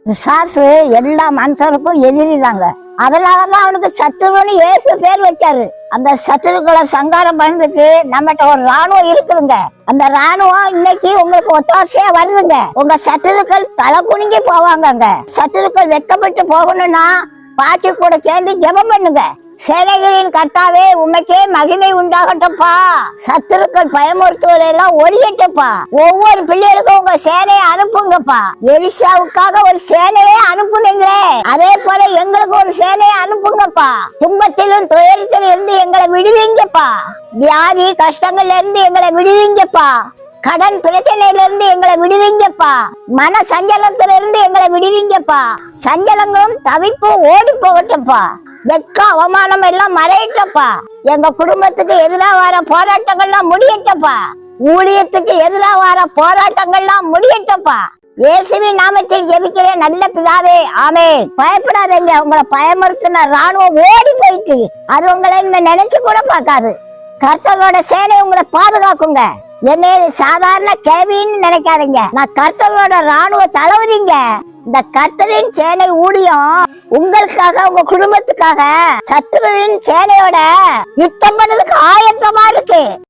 பிசாசு எல்லா மனுஷருக்கும் எதிரிதாங்க. அதனாலதான் அவனுக்கு சத்துருன்னு இயேசு பேர் வச்சாரு. அந்த சத்துருக்களை சங்காரம் பண்றதுக்கு நம்மகிட்ட ஒரு ராணுவம் இருக்குதுங்க. அந்த ராணுவம் இன்னைக்கு உங்களுக்கு ஒத்தாசையா வருதுங்க. உங்க சத்துருக்கள் தலை குனிங்கி போவாங்க. சத்துருக்கள் வெட்கப்பட்டு போகணும்னா பாட்டி கூட சேர்ந்து ஜெபம் பண்ணுங்க. சேனைகளின் கர்த்தாவே உமக்கே மகிமை உண்டாகட்டப்பா. சத்துருக்கள் பயமுறுத்துவதை எல்லாம் ஒழியட்டப்பா. ஒவ்வொரு பிள்ளைகளுக்கும் உங்க சேனையை அனுப்புங்கப்பா. எலிசாவுக்காக ஒரு சேனையை அனுப்புனீங்களே, அதே போல எங்களுக்கு ஒரு சேனையை அனுப்புங்கப்பா. துன்பத்திலும் துயரத்திலும் இருந்து எங்களை விடுவீங்கப்பா. வியாதி கஷ்டங்கள்ல இருந்து எங்களை விடுவீங்கப்பா. கடன் பிரச்சனையில இருந்து எங்களை விடுவீங்கப்பா. மன சஞ்சலத்துல இருந்து எங்களை விடுவீங்கப்பா. சஞ்சலங்களும் தவிப்பும் ஓடி போகட்டப்பா. வெக்க அவமானம் எல்லாம் மறையட்டப்பா. எங்க குடும்பத்துக்கு எதிராக வர போராட்டங்கள்லாம் முடியட்டப்பா. ஊழியத்துக்கு எதிராக வர போராட்டங்கள்லாம் முடியட்டப்பா. இயேசுவின் நாமத்தில் ஜெபிக்கிறேன் நல்ல பிதாவே, ஆமென். பயப்படாதீங்க. உங்களை பயமுறுத்தின ராணுவம் ஓடி போயிட்டு அது உங்களை நினைச்சு கூட பார்க்காது. கர்த்தரோட சேனை உங்களை பாதுகாக்குங்க. என்னை சாதாரண கேள்வின்னு நினைக்காதீங்க. நான் கர்த்தரோட ராணுவ தளபதிங்க. இந்த கர்த்தரின் சேனை ஊழியம் உங்களுக்காக, உங்க குடும்பத்துக்காக சத்துருவின் சேனையோட யுத்தம் பண்ணதுக்கு ஆயத்தமா இருக்கு.